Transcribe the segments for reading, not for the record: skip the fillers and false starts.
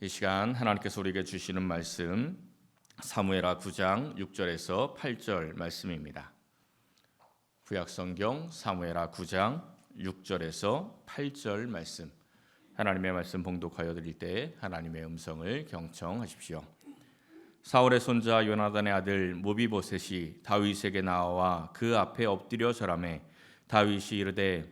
이 시간 하나님께서 우리에게 주시는 말씀 사무엘하 9장 6절에서 8절 말씀입니다. 구약성경 사무엘하 9장 6절에서 8절 말씀, 하나님의 말씀 봉독하여 드릴 때 하나님의 음성을 경청하십시오. 사울의 손자 요나단의 아들 모비보셋이 다윗에게 나와 그 앞에 엎드려 절하매 다윗이 이르되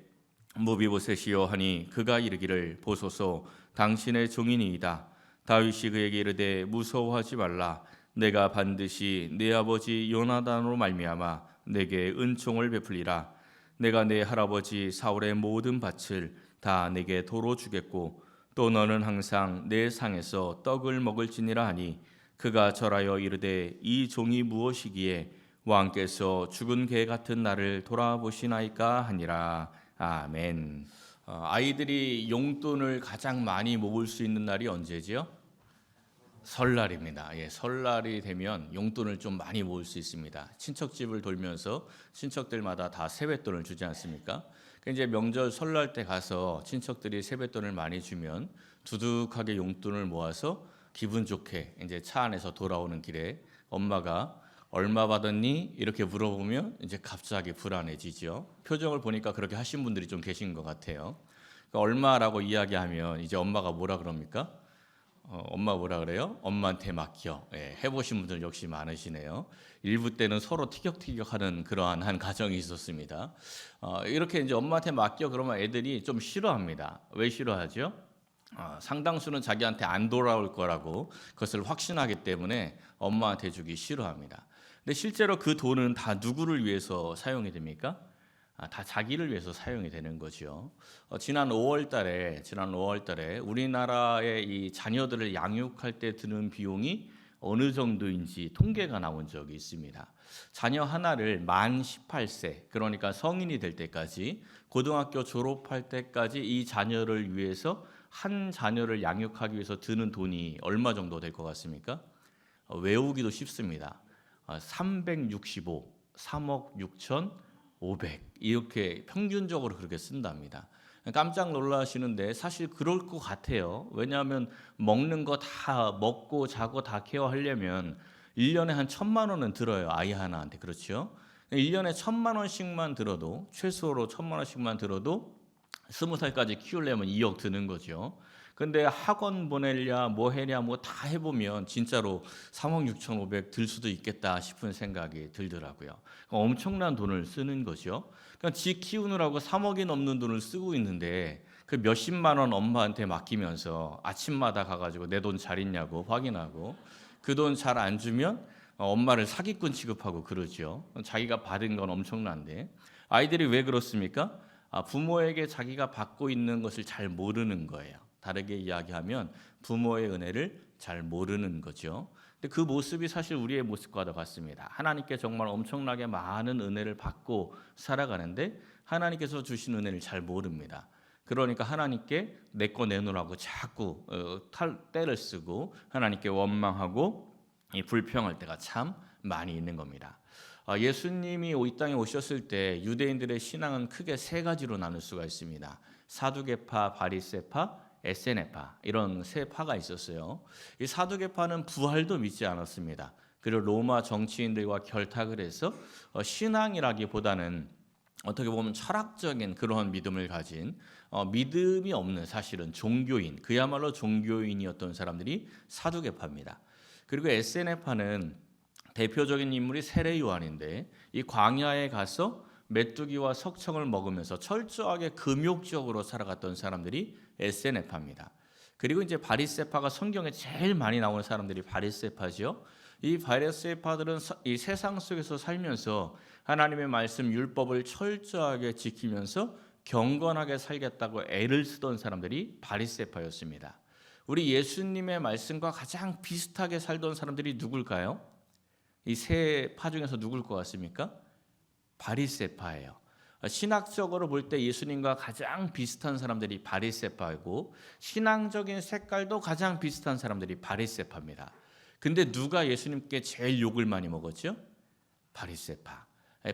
모비보셋이여 하니 그가 이르기를 보소서 당신의 종이니이다. 다윗이 그에게 이르되 무서워하지 말라. 내가 반드시 내 아버지 요나단으로 말미암아 내게 은총을 베풀리라. 내가 내 할아버지 사울의 모든 밭을 다 내게 도로 주겠고 또 너는 항상 내 상에서 떡을 먹을지니라 하니 그가 절하여 이르되 이 종이 무엇이기에 왕께서 죽은 개 같은 나를 돌아보시나이까 하니라. 아멘. 아이들이 용돈을 가장 많이 모을 수 있는 날이 언제지요? 설날입니다. 설날이 되면 용돈을 좀 많이 모을 수 있습니다. 친척집을 돌면서 친척들마다 다 세뱃돈을 주지 않습니까? 이제 명절 설날 때 가서 친척들이 세뱃돈을 많이 주면 두둑하게 용돈을 모아서 기분 좋게 이제 차 안에서 돌아오는 길에 엄마가 얼마 받았니? 이렇게 물어보면 이제 갑자기 불안해지죠. 표정을 보니까 그렇게 하신 분들이 좀 계신 것 같아요. 그러니까 얼마라고 이야기하면 이제 엄마가 뭐라 그럽니까? 엄마 뭐라 그래요? 엄마한테 맡겨. 해보신 분들 역시 많으시네요. 일부 때는 서로 티격태격하는 그러한 한 가정이 있었습니다. 이렇게 이제 엄마한테 맡겨 그러면 애들이 좀 싫어합니다. 왜 싫어하죠? 상당수는 자기한테 안 돌아올 거라고 그것을 확신하기 때문에 엄마한테 주기 싫어합니다. 근데 실제로 그 돈은 다 누구를 위해서 사용이 됩니까? 다 자기를 위해서 사용이 되는 거죠. 지난 5월달에 우리나라의 이 자녀들을 양육할 때 드는 비용이 어느 정도인지 통계가 나온 적이 있습니다. 자녀 하나를 만 18세, 그러니까 성인이 될 때까지, 고등학교 졸업할 때까지 이 자녀를 위해서 한 자녀를 양육하기 위해서 드는 돈이 얼마 정도 될 것 같습니까? 외우기도 쉽습니다. 365, 3억 6,500 이렇게 평균적으로 그렇게 쓴답니다. 깜짝 놀라시는데 사실 그럴 것 같아요. 왜냐하면 먹는 거 다 먹고 자고 다 케어하려면 1년에 한 1,000만 원은 들어요. 아이 하나한테. 그렇죠? 1년에 1,000만 원씩만 들어도, 최소로 1,000만 원씩만 들어도 20살까지 키우려면 2억 드는 거죠. 근데 학원 보내랴 뭐 해랴 뭐 다 해보면 진짜로 3억 6,500 들 수도 있겠다 싶은 생각이 들더라고요. 엄청난 돈을 쓰는 거죠. 그러니까 지 키우느라고 3억이 넘는 돈을 쓰고 있는데 그 몇십만 원 엄마한테 맡기면서 아침마다 가가지고 내 돈 잘 있냐고 확인하고 그 돈 잘 안 주면 엄마를 사기꾼 취급하고 그러죠. 자기가 받은 건 엄청난데 아이들이 왜 그렇습니까? 부모에게 자기가 받고 있는 것을 잘 모르는 거예요. 다르게 이야기하면 부모의 은혜를 잘 모르는 거죠. 근데 그 모습이 사실 우리의 모습과도 같습니다. 하나님께 정말 엄청나게 많은 은혜를 받고 살아가는데 하나님께서 주신 은혜를 잘 모릅니다. 그러니까 하나님께 내 거 내놓으라고 자꾸 떼를 쓰고 하나님께 원망하고 불평할 때가 참 많이 있는 겁니다. 예수님이 이 땅에 오셨을 때 유대인들의 신앙은 크게 세 가지로 나눌 수가 있습니다. 사두개파, 바리새파, 에세네파 이런 세 파가 있었어요. 이 사두개파는 부활도 믿지 않았습니다. 그리고 로마 정치인들과 결탁을 해서 신앙이라기보다는 어떻게 보면 철학적인 그러한 믿음을 가진 믿음이 없는 사실은 종교인, 그야말로 종교인이었던 사람들이 사두개파입니다. 그리고 에세네파는 대표적인 인물이 세례 요한인데 이 광야에 가서 메뚜기와 석청을 먹으면서 철저하게 금욕적으로 살아갔던 사람들이 에세네파입니다. 그리고 이제 바리새파가 성경에 제일 많이 나오는 사람들이 바리새파죠. 이 바리새파들은 이 세상 속에서 살면서 하나님의 말씀 율법을 철저하게 지키면서 경건하게 살겠다고 애를 쓰던 사람들이 바리새파였습니다. 우리 예수님의 말씀과 가장 비슷하게 살던 사람들이 누굴까요? 이 세 파 중에서 누굴 것 같습니까? 바리새파예요. 신학적으로 볼 때 예수님과 가장 비슷한 사람들이 바리새파이고 신앙적인 색깔도 가장 비슷한 사람들이 바리새파입니다. 근데 누가 예수님께 제일 욕을 많이 먹었죠? 바리새파.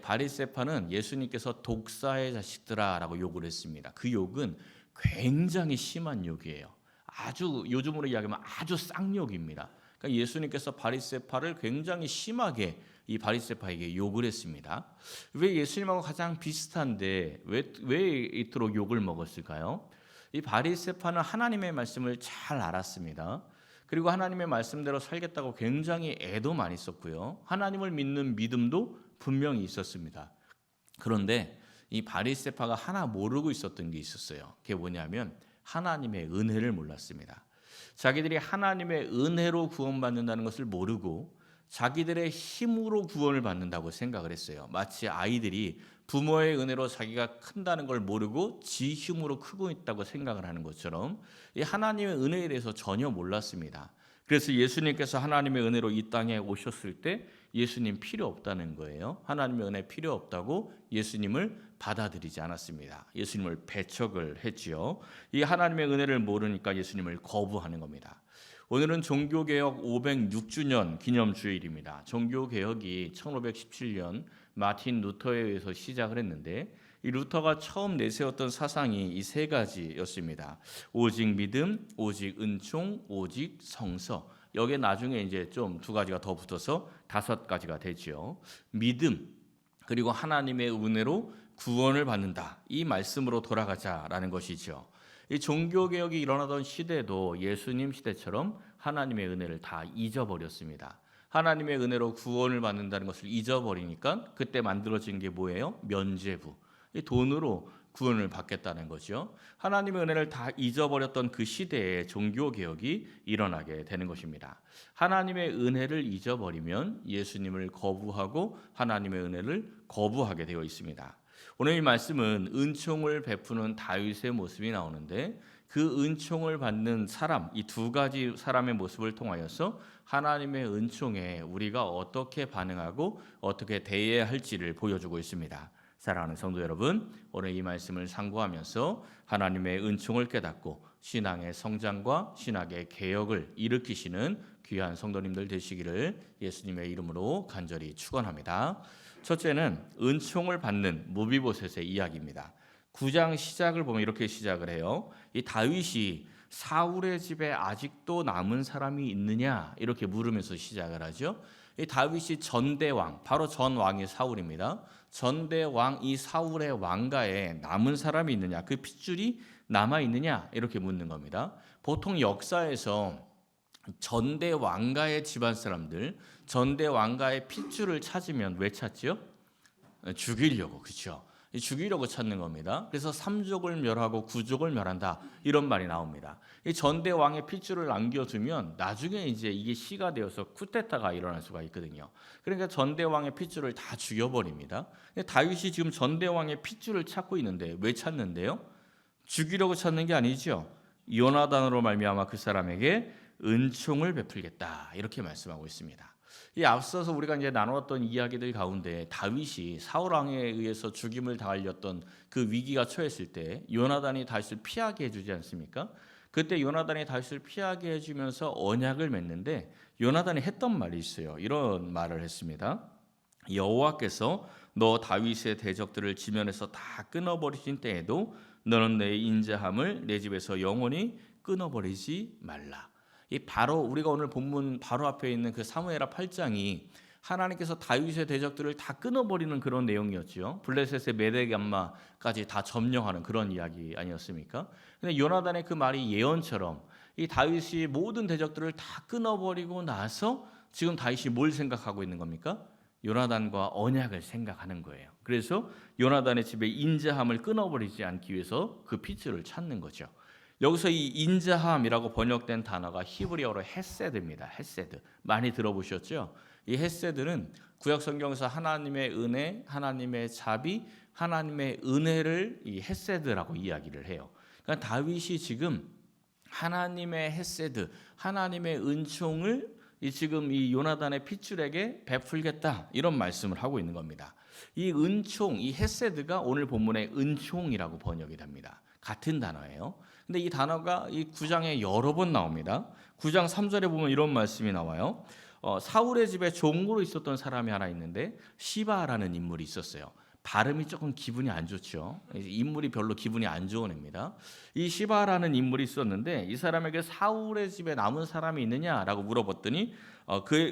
바리새파는 예수님께서 독사의 자식들아 라고 욕을 했습니다. 그 욕은 굉장히 심한 욕이에요. 아주 요즘으로 이야기하면 아주 쌍욕입니다. 그러니까 예수님께서 바리새파를 굉장히 심하게 이 바리새파에게 욕을 했습니다. 왜 예수님하고 가장 비슷한데 왜 이토록 욕을 먹었을까요? 이 바리새파는 하나님의 말씀을 잘 알았습니다. 그리고 하나님의 말씀대로 살겠다고 굉장히 애도 많이 썼고요. 하나님을 믿는 믿음도 분명히 있었습니다. 그런데 이 바리새파가 하나 모르고 있었던 게 있었어요. 그게 뭐냐면 하나님의 은혜를 몰랐습니다. 자기들이 하나님의 은혜로 구원받는다는 것을 모르고 자기들의 힘으로 구원을 받는다고 생각을 했어요. 마치 아이들이 부모의 은혜로 자기가 큰다는 걸 모르고 지 힘으로 크고 있다고 생각을 하는 것처럼 이 하나님의 은혜에 대해서 전혀 몰랐습니다. 그래서 예수님께서 하나님의 은혜로 이 땅에 오셨을 때 예수님 필요 없다는 거예요. 하나님의 은혜 필요 없다고 예수님을 받아들이지 않았습니다. 예수님을 배척을 했지요. 이 하나님의 은혜를 모르니까 예수님을 거부하는 겁니다. 오늘은 종교개혁 506주년 기념주일입니다. 종교개혁이 1517년 마틴 루터에 의해서 시작을 했는데 이 루터가 처음 내세웠던 사상이 이 세 가지였습니다. 오직 믿음, 오직 은총, 오직 성서. 여기에 나중에 이제 좀 두 가지가 더 붙어서 5가지가 되지요. 믿음, 그리고 하나님의 은혜로 구원을 받는다. 이 말씀으로 돌아가자라는 것이죠. 이 종교개혁이 일어나던 시대도 예수님 시대처럼 하나님의 은혜를 다 잊어버렸습니다. 하나님의 은혜로 구원을 받는다는 것을 잊어버리니까 그때 만들어진 게 뭐예요? 면죄부. 이 돈으로 구원을 받겠다는 거죠. 하나님의 은혜를 다 잊어버렸던 그 시대에 종교개혁이 일어나게 되는 것입니다. 하나님의 은혜를 잊어버리면 예수님을 거부하고 하나님의 은혜를 거부하게 되어 있습니다. 오늘 이 말씀은 은총을 베푸는 다윗의 모습이 나오는데 그 은총을 받는 사람, 이 2가지 사람의 모습을 통하여서 하나님의 은총에 우리가 어떻게 반응하고 어떻게 대해야 할지를 보여주고 있습니다. 사랑하는 성도 여러분, 오늘 이 말씀을 상고하면서 하나님의 은총을 깨닫고 신앙의 성장과 신학의 개혁을 일으키시는 귀한 성도님들 되시기를 예수님의 이름으로 간절히 축원합니다. 첫째는 은총을 받는 무비보셋의 이야기입니다. 9장 시작을 보면 이렇게 시작을 해요. 이 다윗이 사울의 집에 아직도 남은 사람이 있느냐 이렇게 물으면서 시작을 하죠. 이 다윗이 전대왕, 바로 전 왕이 사울입니다. 전대왕 이 사울의 왕가에 남은 사람이 있느냐, 그 핏줄이 남아 있느냐 이렇게 묻는 겁니다. 보통 역사에서 전대 왕가의 집안 사람들, 전대 왕가의 핏줄을 찾으면 왜 찾지요? 죽이려고, 그렇죠? 죽이려고 찾는 겁니다. 그래서 3족을 멸하고 9족을 멸한다 이런 말이 나옵니다. 이 전대 왕의 핏줄을 남겨두면 나중에 이제 이게 시가 되어서 쿠데타가 일어날 수가 있거든요. 그러니까 전대 왕의 핏줄을 다 죽여버립니다. 다윗이 지금 전대 왕의 핏줄을 찾고 있는데 왜 찾는데요? 죽이려고 찾는 게 아니죠. 요나단으로 말미암아 그 사람에게 은총을 베풀겠다 이렇게 말씀하고 있습니다. 이 앞서서 우리가 이제 나누었던 이야기들 가운데 다윗이 사울 왕에 의해서 죽임을 당하였던 그 위기가 처했을 때 요나단이 다윗을 피하게 해주지 않습니까? 그때 요나단이 다윗을 피하게 해주면서 언약을 맺는데 요나단이 했던 말이 있어요. 이런 말을 했습니다. 여호와께서 너 다윗의 대적들을 지면에서 다 끊어버리신 때에도 너는 내 인자함을 내 집에서 영원히 끊어버리지 말라. 이 바로 우리가 오늘 본문 바로 앞에 있는 그 사무엘하 8장이 하나님께서 다윗의 대적들을 다 끊어버리는 그런 내용이었죠. 블레셋의 메대감마까지 다 점령하는 그런 이야기 아니었습니까? 근데 요나단의 그 말이 예언처럼 이 다윗이 모든 대적들을 다 끊어버리고 나서 지금 다윗이 뭘 생각하고 있는 겁니까? 요나단과 언약을 생각하는 거예요. 그래서 요나단의 집에 인자함을 끊어버리지 않기 위해서 그 핏줄을 찾는 거죠. 여기서 이 인자함이라고 번역된 단어가 히브리어로 헤세드입니다. 헤세드. 많이 들어보셨죠? 이 헤세드는 구약 성경에서 하나님의 은혜, 하나님의 자비, 하나님의 은혜를 이 헤세드라고 이야기를 해요. 그러니까 다윗이 지금 하나님의 헤세드, 하나님의 은총을 지금 이 요나단의 핏줄에게 베풀겠다 이런 말씀을 하고 있는 겁니다. 이 은총, 이 헤세드가 오늘 본문의 은총이라고 번역이 됩니다. 같은 단어예요. 근데 이 단어가 이 9장에 여러 번 나옵니다. 9장 3절에 보면 이런 말씀이 나와요. 사울의 집에 종으로 있었던 사람이 하나 있는데 시바라는 인물이 있었어요. 발음이 조금 기분이 안 좋죠. 인물이 별로 기분이 안 좋은 애입니다. 이 시바라는 인물이 있었는데 이 사람에게 사울의 집에 남은 사람이 있느냐라고 물어봤더니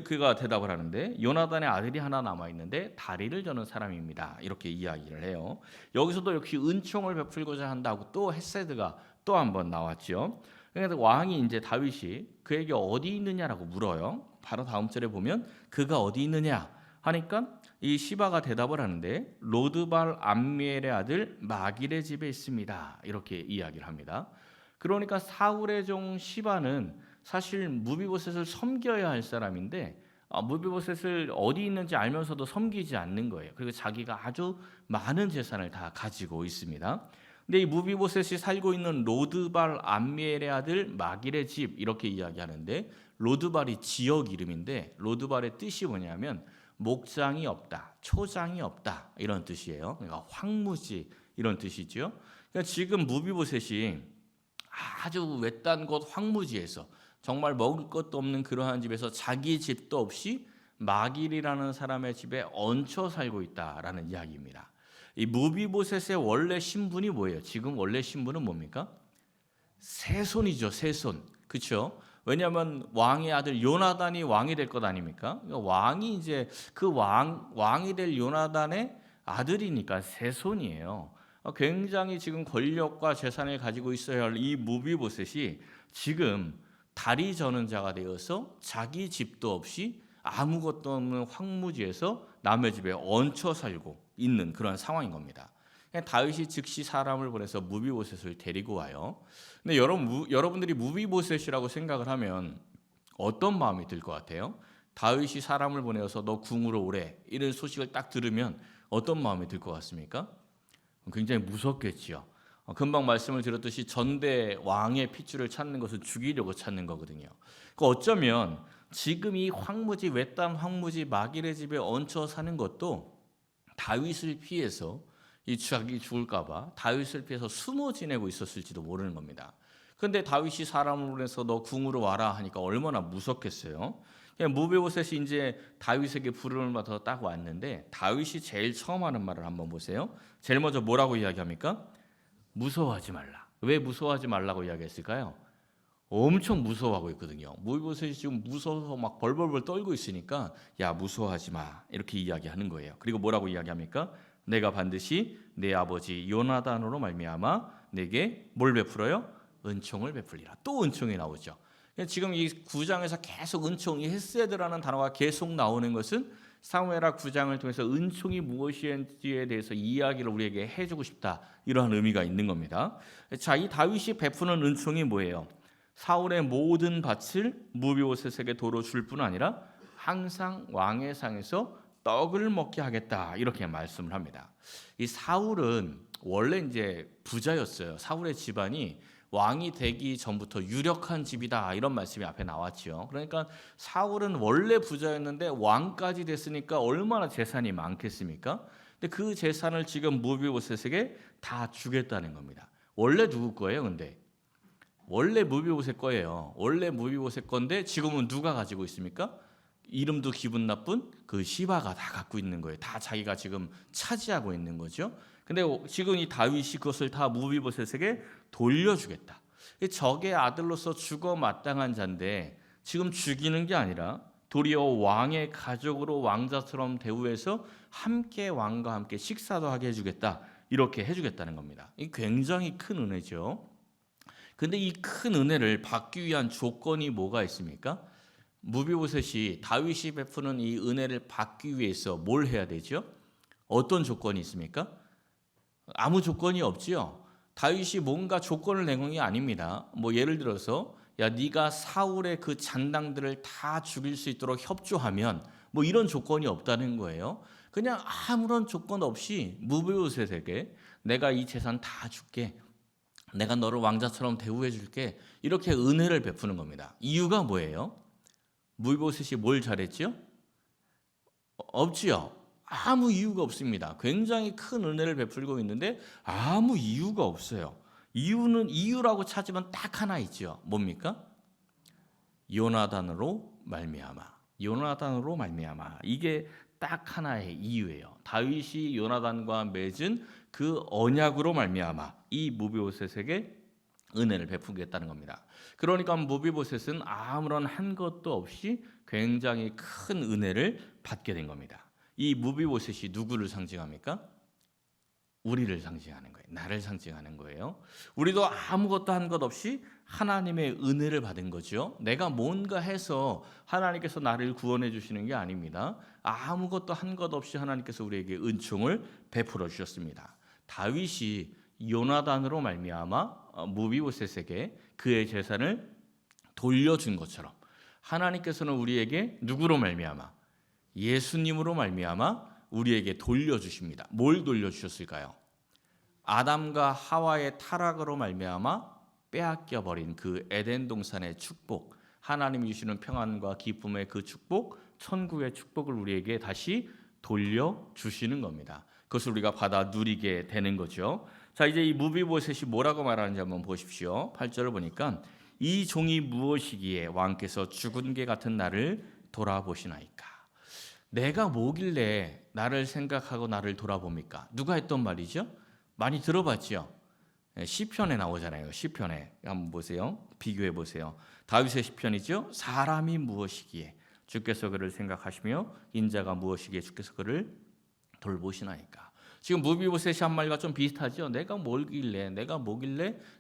그가 대답을 하는데 요나단의 아들이 하나 남아 있는데 다리를 저는 사람입니다. 이렇게 이야기를 해요. 여기서도 역시 은총을 베풀고자 한다고 또 헤세드가 또 한번 나왔죠. 그래서 왕이 이제 다윗이 그에게 어디 있느냐라고 물어요. 바로 다음 절에 보면 그가 어디 있느냐 하니까 이 시바가 대답을 하는데 로드발 암미엘의 아들 마길의 집에 있습니다. 이렇게 이야기를 합니다. 그러니까 사울의 종 시바는 사실 무비보셋을 섬겨야 할 사람인데 무비보셋을 어디 있는지 알면서도 섬기지 않는 거예요. 그리고 자기가 아주 많은 재산을 다 가지고 있습니다. 근데 이 무비보셋이 살고 있는 로드발 암미엘의 아들 마길의 집 이렇게 이야기하는데 로드발이 지역 이름인데 로드발의 뜻이 뭐냐면 목장이 없다, 초장이 없다 이런 뜻이에요. 그러니까 황무지 이런 뜻이죠. 그러니까 지금 무비보셋이 아주 외딴 곳 황무지에서 정말 먹을 것도 없는 그러한 집에서 자기 집도 없이 마길이라는 사람의 집에 얹혀 살고 있다라는 이야기입니다. 이 무비보셋의 원래 신분이 뭐예요? 지금 원래 신분은 뭡니까? 세손이죠, 세손. 그렇죠? 왜냐하면 왕의 아들 요나단이 왕이 될 것 아닙니까? 그러니까 왕이 이제 그 왕이 될 요나단의 아들이니까 세손이에요. 굉장히 지금 권력과 재산을 가지고 있어야 할 이 무비보셋이 지금 다리 저는 자가 되어서 자기 집도 없이 아무것도 없는 황무지에서 남의 집에 얹혀 살고 있는 그런 상황인 겁니다. 다윗이 즉시 사람을 보내서 무비보셋을 데리고 와요. 근데 여러분들이 무비보셋이라고 생각을 하면 어떤 마음이 들 것 같아요? 다윗이 사람을 보내서 너 궁으로 오래 이런 소식을 딱 들으면 어떤 마음이 들 것 같습니까? 굉장히 무섭겠지요. 금방 말씀을 드렸듯이 전대 왕의 핏줄을 찾는 것은 죽이려고 찾는 거거든요. 어쩌면 지금 이 황무지 외딴 황무지 마길의 집에 얹혀 사는 것도 다윗을 피해서 이 자기 죽을까봐 다윗을 피해서 숨어 지내고 있었을지도 모르는 겁니다. 그런데 다윗이 사람을 보내서 너 궁으로 와라 하니까 얼마나 무섭겠어요. 무비보셋이 이제 다윗에게 부름을 받아서 딱 왔는데 다윗이 제일 처음 하는 말을 한번 보세요. 제일 먼저 뭐라고 이야기합니까? 무서워하지 말라. 왜 무서워하지 말라고 이야기했을까요? 엄청 무서워하고 있거든요. 무비보셋이 지금 무서워서 막 벌벌벌 떨고 있으니까 야 무서워하지 마 이렇게 이야기하는 거예요. 그리고 뭐라고 이야기합니까? 내가 반드시 내 아버지 요나단으로 말미암아 내게 뭘 베풀어요? 은총을 베풀리라. 또 은총이 나오죠. 지금 이 9장에서 계속 은총이 헤세드라는 단어가 계속 나오는 것은 사무엘하 9장을 통해서 은총이 무엇인지에 대해서 이야기를 우리에게 해주고 싶다 이러한 의미가 있는 겁니다. 자, 이 다윗이 베푸는 은총이 뭐예요? 사울의 모든 밭을 무비보셋에게 도로 줄 뿐 아니라 항상 왕의 상에서 떡을 먹게 하겠다 이렇게 말씀을 합니다. 이 사울은 원래 이제 부자였어요. 사울의 집안이 왕이 되기 전부터 유력한 집이다 이런 말씀이 앞에 나왔죠. 그러니까 사울은 원래 부자였는데 왕까지 됐으니까 얼마나 재산이 많겠습니까? 근데 그 재산을 지금 무비보셋에게 다 주겠다는 겁니다. 원래 누구 거예요? 근데 원래 무비보셋 거예요. 원래 무비보셋 건데 지금은 누가 가지고 있습니까? 이름도 기분 나쁜 그 시바가 다 갖고 있는 거예요. 다 자기가 지금 차지하고 있는 거죠. 근데 지금 이 다윗이 그것을 다 무비보셋에게 돌려주겠다. 적의 아들로서 죽어 마땅한 자인데 지금 죽이는 게 아니라 도리어 왕의 가족으로 왕자처럼 대우해서 함께 왕과 함께 식사도 하게 해주겠다. 이렇게 해주겠다는 겁니다. 이 굉장히 큰 은혜죠. 근데 이 큰 은혜를 받기 위한 조건이 뭐가 있습니까? 무비보셋이 다윗이 베푸는 이 은혜를 받기 위해서 뭘 해야 되죠? 어떤 조건이 있습니까? 아무 조건이 없지요. 다윗이 뭔가 조건을 내건 게 아닙니다. 뭐 예를 들어서 야 네가 사울의 그 잔당들을 다 죽일 수 있도록 협조하면 뭐 이런 조건이 없다는 거예요. 그냥 아무런 조건 없이 무비보셋에게 내가 이 재산 다 줄게. 내가 너를 왕자처럼 대우해 줄게. 이렇게 은혜를 베푸는 겁니다. 이유가 뭐예요? 무비보셋이 뭘 잘했죠? 없지요. 아무 이유가 없습니다. 굉장히 큰 은혜를 베풀고 있는데 아무 이유가 없어요. 이유라고 찾으면 딱 하나 있죠. 뭡니까? 요나단으로 말미암아. 요나단으로 말미암아. 이게 딱 하나의 이유예요. 다윗이 요나단과 맺은 그 언약으로 말미암아 이 무비보셋에게 은혜를 베푸겠다는 겁니다. 그러니까 무비보셋은 아무런 한 것도 없이 굉장히 큰 은혜를 받게 된 겁니다. 이 무비보셋이 누구를 상징합니까? 우리를 상징하는 거예요. 나를 상징하는 거예요. 우리도 아무것도 한 것 없이 하나님의 은혜를 받은 거죠. 내가 뭔가 해서 하나님께서 나를 구원해 주시는 게 아닙니다. 아무것도 한 것 없이 하나님께서 우리에게 은총을 베풀어 주셨습니다. 다윗이 요나단으로 말미암아 무비보셋에게 그의 재산을 돌려준 것처럼 하나님께서는 우리에게 누구로 말미암아? 예수님으로 말미암아 우리에게 돌려주십니다. 뭘 돌려주셨을까요? 아담과 하와의 타락으로 말미암아 빼앗겨 버린 그 에덴 동산의 축복, 하나님이 주시는 평안과 기쁨의 그 축복, 천국의 축복을 우리에게 다시 돌려주시는 겁니다. 그것을 우리가 받아 누리게 되는 거죠. 자, 이제 이 무비보셋이 뭐라고 말하는지 한번 보십시오. 8절을 보니까 이 종이 무엇이기에 왕께서 죽은 개 같은 나를 돌아보시나이까. 내가 뭐길래 나를 생각하고 나를 돌아봅니까? 누가 했던 말이죠? 많이 들어봤죠? 시편에 나오잖아요. 시편에 한번 보세요. 비교해 보세요. 다윗의 시편이죠. 사람이 무엇이기에 주께서 그를 생각하시며 인자가 무엇이기에 주께서 그를 돌보시나이까. 지금 무비보셋이 한 말과 좀 비슷하죠. 내가 뭐길래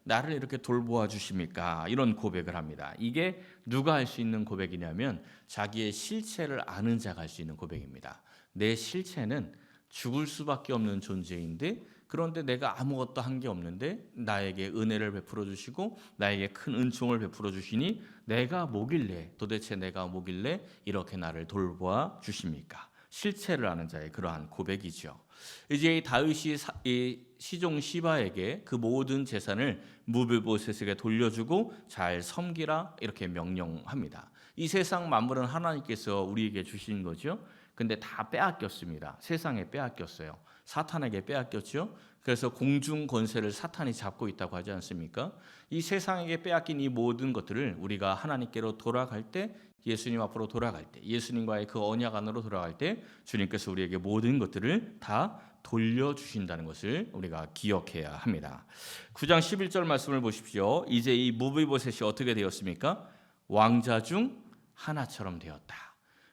나를 이렇게 돌보아 주십니까? 이런 고백을 합니다. 이게 누가 할 수 있는 고백이냐면 자기의 실체를 아는 자가 할 수 있는 고백입니다. 내 실체는 죽을 수밖에 없는 존재인데 그런데 내가 아무것도 한 게 없는데 나에게 은혜를 베풀어 주시고 나에게 큰 은총을 베풀어 주시니 도대체 내가 뭐길래 이렇게 나를 돌보아 주십니까? 실체를 아는 자의 그러한 고백이죠. 이제 다윗이 시종 시바에게 그 모든 재산을 무비보셋에게 돌려주고 잘 섬기라 이렇게 명령합니다. 이 세상 만물은 하나님께서 우리에게 주신 거죠. 근데 다 빼앗겼습니다. 세상에 빼앗겼어요. 사탄에게 빼앗겼죠. 그래서 공중 권세를 사탄이 잡고 있다고 하지 않습니까? 이 세상에게 빼앗긴 이 모든 것들을 우리가 하나님께로 돌아갈 때, 예수님 앞으로 돌아갈 때, 예수님과의 그 언약 안으로 돌아갈 때 주님께서 우리에게 모든 것들을 다 돌려주신다는 것을 우리가 기억해야 합니다. 9장 11절 말씀을 보십시오. 이제 이 무비보셋이 어떻게 되었습니까? 왕자 중 하나처럼 되었다.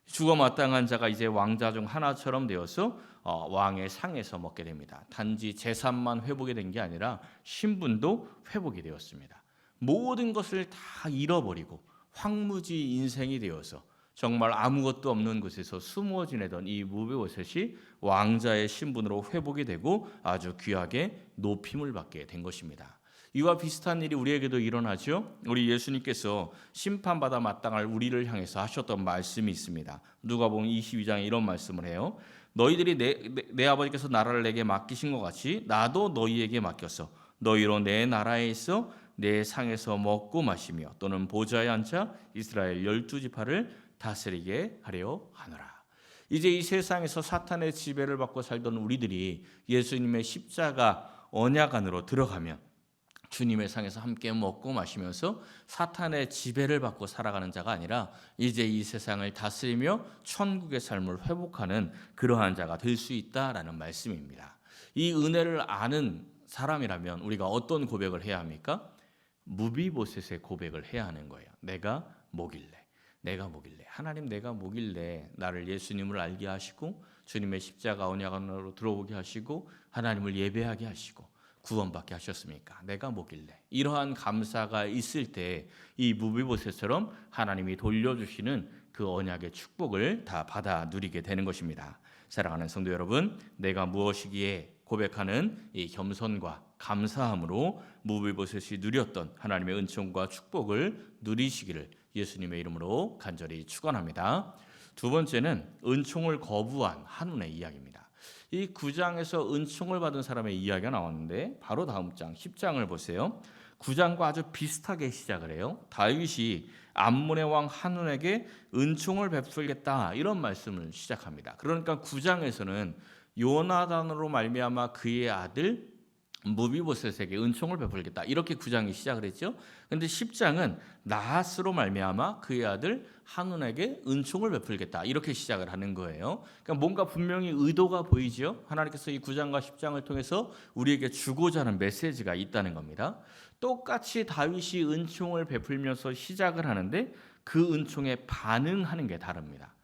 죽어 마땅한 자가 이제 왕자 중 하나처럼 되어서 왕의 상에서 먹게 됩니다. 단지 재산만 회복이 된 게 아니라 신분도 회복이 되었습니다. 모든 것을 다 잃어버리고 황무지 인생이 되어서 정말 아무것도 없는 곳에서 숨어 지내던 이 무비보셋이 왕자의 신분으로 회복이 되고 아주 귀하게 높임을 받게 된 것입니다. 이와 비슷한 일이 우리에게도 일어나죠. 우리 예수님께서 심판받아 마땅할 우리를 향해서 하셨던 말씀이 있습니다. 누가복음 22장에 이런 말씀을 해요. 너희들이 내 아버지께서 나라를 내게 맡기신 것 같이 나도 너희에게 맡겼어. 너희로 내 나라에 있어 내 상에서 먹고 마시며 또는 보좌에 앉아 이스라엘 12지파를 다스리게 하려 하노라. 이제 이 세상에서 사탄의 지배를 받고 살던 우리들이 예수님의 십자가 언약 안으로 들어가면 주님의 상에서 함께 먹고 마시면서 사탄의 지배를 받고 살아가는 자가 아니라 이제 이 세상을 다스리며 천국의 삶을 회복하는 그러한 자가 될 수 있다라는 말씀입니다. 이 은혜를 아는 사람이라면 우리가 어떤 고백을 해야 합니까? 무비보셋의 고백을 해야 하는 거예요. 내가 뭐길래 하나님 내가 뭐길래 나를 예수님을 알게 하시고 주님의 십자가 언약 안으로 들어오게 하시고 하나님을 예배하게 하시고 구원받게 하셨습니까? 내가 뭐길래? 이러한 감사가 있을 때 이 무비보셋처럼 하나님이 돌려주시는 그 언약의 축복을 다 받아 누리게 되는 것입니다. 사랑하는 성도 여러분, 내가 무엇이기에 고백하는 이 겸손과 감사함으로 무비보셋이 누렸던 하나님의 은총과 축복을 누리시기를 예수님의 이름으로 간절히 축원합니다. 두 번째는 은총을 거부한 한운의 이야기입니다. 이 9장에서 은총을 받은 사람의 이야기가 나왔는데 바로 다음 장 10장을 보세요. 9장과 아주 비슷하게 시작을 해요. 다윗이 암몬의 왕 한운에게 은총을 베풀겠다 이런 말씀을 시작합니다. 그러니까 9장에서는 요나단으로 말미암아 그의 아들 무비보셋에게 은총을 베풀겠다. 이렇게 9장이 시작을 했죠. 그런데 10장은 나하스로 말미암아 그의 아들 한운에게 은총을 베풀겠다. 이렇게 시작을 하는 거예요. 그러니까 뭔가 분명히 의도가 보이죠. 하나님께서 이 9장과 10장을 통해서 우리에게 주고자 하는 메시지가 있다는 겁니다. 똑같이 다윗이 은총을 베풀면서 시작을 하는데 그 은총에 반응하는 게 다릅니다.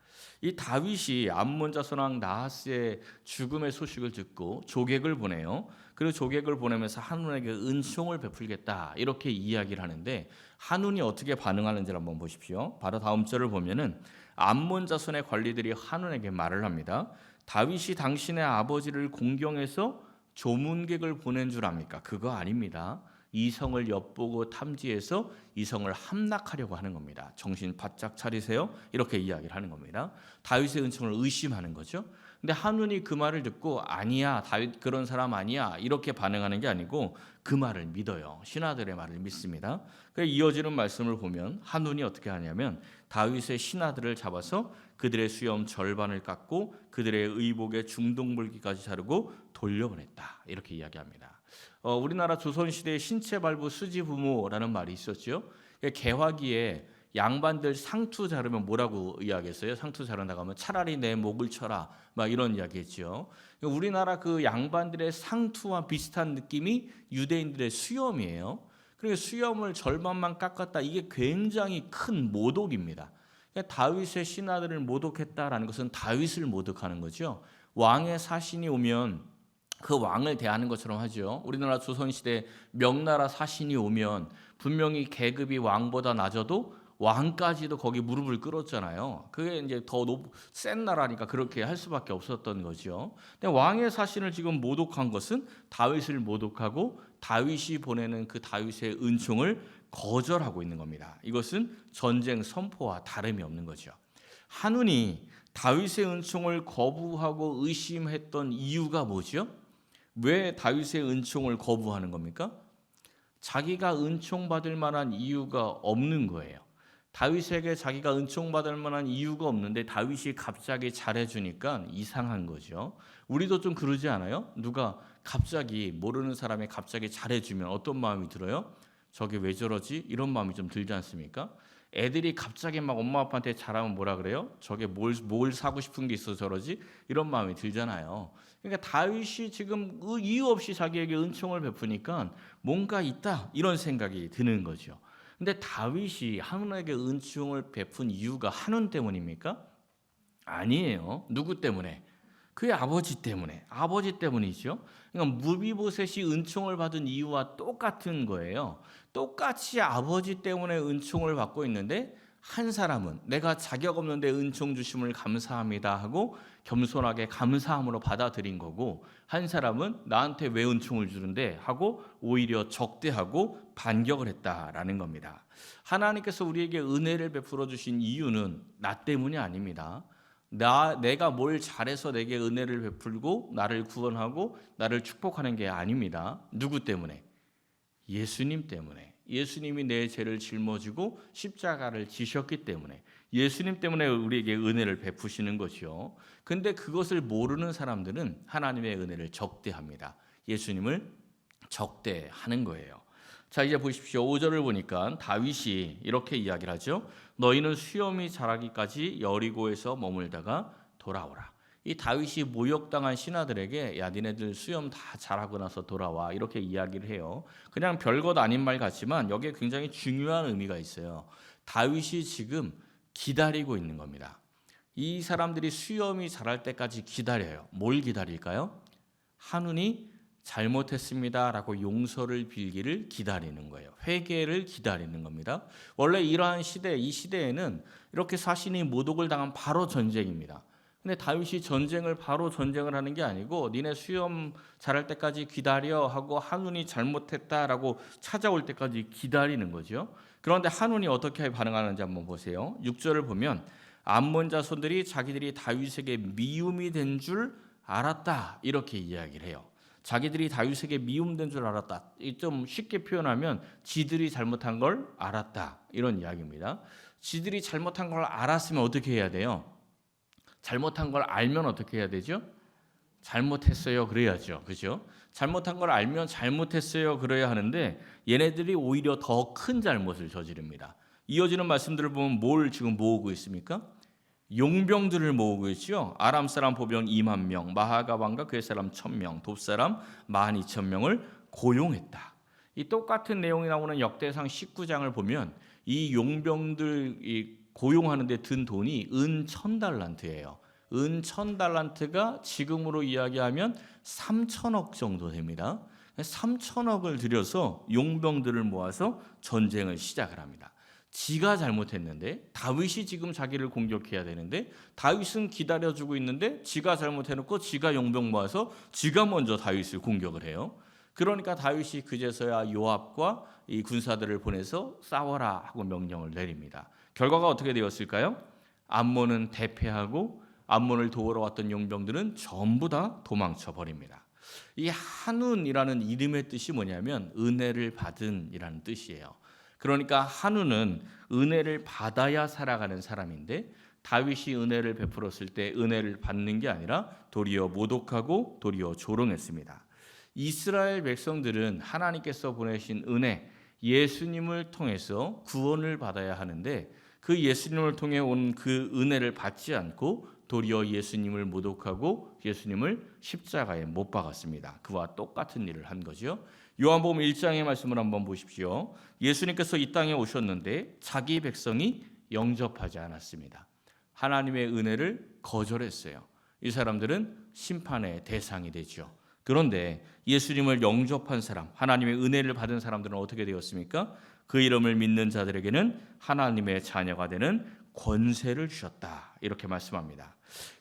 이 다윗이 암몬 자손 왕 나하스의 죽음의 소식을 듣고 조객을 보내요. 그리고 조객을 보내면서 한운에게 은총을 베풀겠다 이렇게 이야기를 하는데 한운이 어떻게 반응하는지를 한번 보십시오. 바로 다음 절을 보면은 암몬 자손의 관리들이 한운에게 말을 합니다. 다윗이 당신의 아버지를 공경해서 조문객을 보낸 줄 압니까? 그거 아닙니다. 이 성을 엿보고 탐지해서 이 성을 함락하려고 하는 겁니다. 정신 바짝 차리세요. 이렇게 이야기를 하는 겁니다. 다윗의 은총을 의심하는 거죠. 근데 한운이 그 말을 듣고 아니야, 다윗 그런 사람 아니야 이렇게 반응하는 게 아니고 그 말을 믿어요. 신하들의 말을 믿습니다. 그래서 이어지는 말씀을 보면 한운이 어떻게 하냐면 다윗의 신하들을 잡아서 그들의 수염 절반을 깎고 그들의 의복의 중동불기까지 자르고 돌려보냈다 이렇게 이야기합니다. 우리나라 조선시대의 신체발부 수지부모라는 말이 있었죠. 개화기에 양반들 상투 자르면 뭐라고 이야기했어요? 상투 자른다고 하면 차라리 내 목을 쳐라 막 이런 이야기했죠. 우리나라 그 양반들의 상투와 비슷한 느낌이 유대인들의 수염이에요. 그러니까 수염을 절반만 깎았다. 이게 굉장히 큰 모독입니다. 그러니까 다윗의 신하들을 모독했다라는 것은 다윗을 모독하는 거죠. 왕의 사신이 오면 그 왕을 대하는 것처럼 하죠. 우리나라 조선시대 명나라 사신이 오면 분명히 계급이 왕보다 낮아도 왕까지도 거기 무릎을 꿇었잖아요. 그게 이제 더 센 나라니까 그렇게 할 수밖에 없었던 거죠. 근데 왕의 사신을 지금 모독한 것은 다윗을 모독하고 다윗이 보내는 그 다윗의 은총을 거절하고 있는 겁니다. 이것은 전쟁 선포와 다름이 없는 거죠. 한운이 다윗의 은총을 거부하고 의심했던 이유가 뭐죠? 왜 다윗의 은총을 거부하는 겁니까? 자기가 은총받을 만한 이유가 없는 거예요. 다윗에게 자기가 은총받을 만한 이유가 없는데 다윗이 갑자기 잘해주니까 이상한 거죠. 우리도 좀 그러지 않아요? 누가 갑자기 모르는 사람이 갑자기 잘해주면 어떤 마음이 들어요? 저게 왜 저러지? 이런 마음이 좀 들지 않습니까? 애들이 갑자기 막 엄마 아빠한테 잘하면 뭐라 그래요? 저게 뭘 사고 싶은 게 있어서 저러지? 이런 마음이 들잖아요. 그러니까 다윗이 지금 이유 없이 자기에게 은총을 베푸니까 뭔가 있다 이런 생각이 드는 거죠. 근데 다윗이 한운에게 은총을 베푼 이유가 한운 때문입니까? 아니에요. 누구 때문에? 그의 아버지 때문에. 아버지 때문이죠. 그러니까 무비보셋이 은총을 받은 이유와 똑같은 거예요. 똑같이 아버지 때문에 은총을 받고 있는데 한 사람은 내가 자격 없는데 은총 주심을 감사합니다 하고 겸손하게 감사함으로 받아들인 거고 한 사람은 나한테 왜 은총을 주는데 하고 오히려 적대하고 반격을 했다라는 겁니다. 하나님께서 우리에게 은혜를 베풀어 주신 이유는 나 때문이 아닙니다. 내가 뭘 잘해서 내게 은혜를 베풀고 나를 구원하고 나를 축복하는 게 아닙니다. 누구 때문에? 예수님 때문에. 예수님이 내 죄를 짊어지고 십자가를 지셨기 때문에 예수님 때문에 우리에게 은혜를 베푸시는 것이요. 근데 그것을 모르는 사람들은 하나님의 은혜를 적대합니다. 예수님을 적대하는 거예요. 자, 이제 보십시오. 5절을 보니까 다윗이 이렇게 이야기를 하죠. 너희는 수염이 자라기까지 여리고에서 머물다가 돌아오라. 이 다윗이 모욕당한 신하들에게 야 니네들 수염 다 자라고 나서 돌아와 이렇게 이야기를 해요. 그냥 별것 아닌 말 같지만 여기에 굉장히 중요한 의미가 있어요. 다윗이 지금 기다리고 있는 겁니다. 이 사람들이 수염이 자랄 때까지 기다려요. 뭘 기다릴까요? 한운이 잘못했습니다라고 용서를 빌기를 기다리는 거예요. 회개를 기다리는 겁니다. 원래 이러한 시대, 이 시대에는 이렇게 사신이 모독을 당한 바로 전쟁입니다. 근데 다윗이 바로 전쟁을 하는 게 아니고 니네 수염 자랄 때까지 기다려 하고 한운이 잘못했다라고 찾아올 때까지 기다리는 거죠. 그런데 한운이 어떻게 반응하는지 한번 보세요. 6절을 보면 암몬 자손들이 자기들이 다윗에게 미움이 된 줄 알았다 이렇게 이야기를 해요. 자기들이 다윗에게 미움된 줄 알았다. 좀 쉽게 표현하면 지들이 잘못한 걸 알았다 이런 이야기입니다. 지들이 잘못한 걸 알았으면 어떻게 해야 돼요? 잘못한 걸 알면 어떻게 해야 되죠? 잘못했어요 그래야죠. 그죠? 잘못한 걸 알면 잘못했어요 그래야 하는데 얘네들이 오히려 더 큰 잘못을 저지릅니다. 이어지는 말씀들을 보면 뭘 지금 모으고 있습니까? 용병들을 모으고 있죠. 아람 사람 보병 2만 명, 마하가 왕과 그의 사람 1,000명, 돕 사람 12,000명을 고용했다. 이 똑같은 내용이 나오는 역대상 19장을 보면 이 용병들 고용하는 데 든 돈이 은 1,000달란트예요. 은 1,000달란트가 지금으로 이야기하면 3천억 정도 됩니다. 3천억을 들여서 용병들을 모아서 전쟁을 시작을 합니다. 지가 잘못했는데 다윗이 지금 자기를 공격해야 되는데 다윗은 기다려주고 있는데 지가 잘못해놓고 지가 용병 모아서 지가 먼저 다윗을 공격을 해요. 그러니까 다윗이 그제서야 요압과 이 군사들을 보내서 싸워라 하고 명령을 내립니다. 결과가 어떻게 되었을까요? 암몬은 대패하고 암몬을 도우러 왔던 용병들은 전부 다 도망쳐 버립니다. 이 한운이라는 이름의 뜻이 뭐냐면 은혜를 받은 이라는 뜻이에요. 그러니까 한우는 은혜를 받아야 살아가는 사람인데 다윗이 은혜를 베풀었을 때 은혜를 받는 게 아니라 도리어 모독하고 도리어 조롱했습니다. 이스라엘 백성들은 하나님께서 보내신 은혜, 예수님을 통해서 구원을 받아야 하는데 그 예수님을 통해 온 그 은혜를 받지 않고 도리어 예수님을 모독하고 예수님을 십자가에 못 박았습니다. 그와 똑같은 일을 한 거죠. 요한복음 1장의 말씀을 한번 보십시오. 예수님께서 이 땅에 오셨는데 자기 백성이 영접하지 않았습니다. 하나님의 은혜를 거절했어요. 이 사람들은 심판의 대상이 되죠. 그런데 예수님을 영접한 사람, 하나님의 은혜를 받은 사람들은 어떻게 되었습니까? 그 이름을 믿는 자들에게는 하나님의 자녀가 되는 권세를 주셨다. 이렇게 말씀합니다.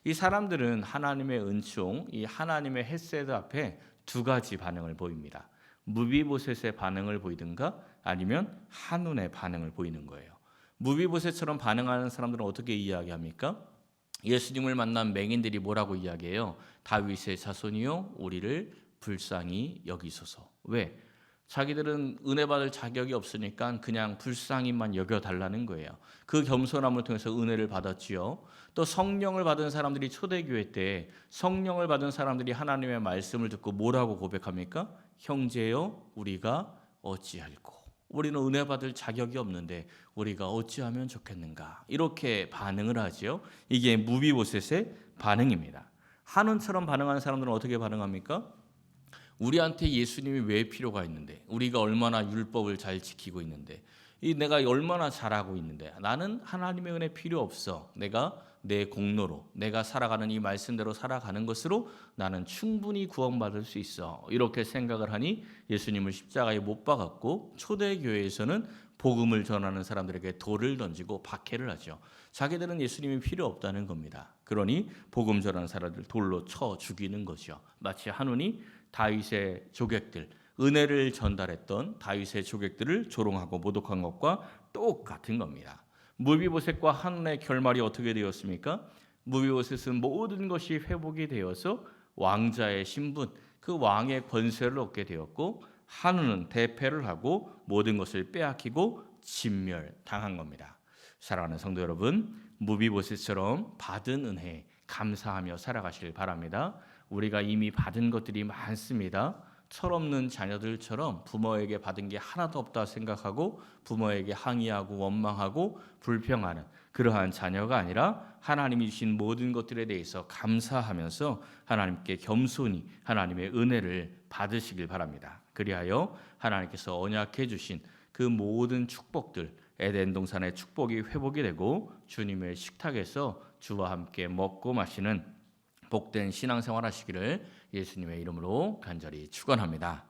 이 사람들은 하나님의 은총, 이 하나님의 헤세드 앞에 두 가지 반응을 보입니다. 무비보셋의 반응을 보이든가 아니면 한운의 반응을 보이는 거예요. 무비보셋처럼 반응하는 사람들은 어떻게 이야기합니까? 예수님을 만난 맹인들이 뭐라고 이야기해요? 다윗의 자손이요 우리를 불쌍히 여기소서. 왜? 자기들은 은혜 받을 자격이 없으니까 그냥 불쌍히만 여겨달라는 거예요. 그 겸손함을 통해서 은혜를 받았지요. 또 성령을 받은 사람들이 초대교회 때 성령을 받은 사람들이 하나님의 말씀을 듣고 뭐라고 고백합니까? 형제여 우리가 어찌할꼬. 우리는 은혜 받을 자격이 없는데 우리가 어찌하면 좋겠는가. 이렇게 반응을 하죠. 이게 무비보셋의 반응입니다. 한운처럼 반응하는 사람들은 어떻게 반응합니까? 우리한테 예수님이 왜 필요가 있는데 우리가 얼마나 율법을 잘 지키고 있는데 내가 얼마나 잘하고 있는데 나는 하나님의 은혜 필요 없어. 내가 내 공로로 내가 살아가는 이 말씀대로 살아가는 것으로 나는 충분히 구원받을 수 있어. 이렇게 생각을 하니 예수님을 십자가에 못 박았고 초대교회에서는 복음을 전하는 사람들에게 돌을 던지고 박해를 하죠. 자기들은 예수님이 필요 없다는 겁니다. 그러니 복음 전하는 사람들 돌로 쳐 죽이는 거죠. 마치 한운이 다윗의 조객들, 은혜를 전달했던 다윗의 조객들을 조롱하고 모독한 것과 똑같은 겁니다. 무비보셋과 한운의 결말이 어떻게 되었습니까? 무비보셋은 모든 것이 회복이 되어서 왕자의 신분, 그 왕의 권세를 얻게 되었고 한운은 대패를 하고 모든 것을 빼앗기고 진멸당한 겁니다. 사랑하는 성도 여러분, 무비보셋처럼 받은 은혜에 감사하며 살아가시길 바랍니다. 우리가 이미 받은 것들이 많습니다. 철없는 자녀들처럼 부모에게 받은 게 하나도 없다 생각하고 부모에게 항의하고 원망하고 불평하는 그러한 자녀가 아니라 하나님이 주신 모든 것들에 대해서 감사하면서 하나님께 겸손히 하나님의 은혜를 받으시길 바랍니다. 그리하여 하나님께서 언약해 주신 그 모든 축복들, 에덴 동산의 축복이 회복이 되고 주님의 식탁에서 주와 함께 먹고 마시는 복된 신앙생활 하시기를 예수님의 이름으로 간절히 축원합니다.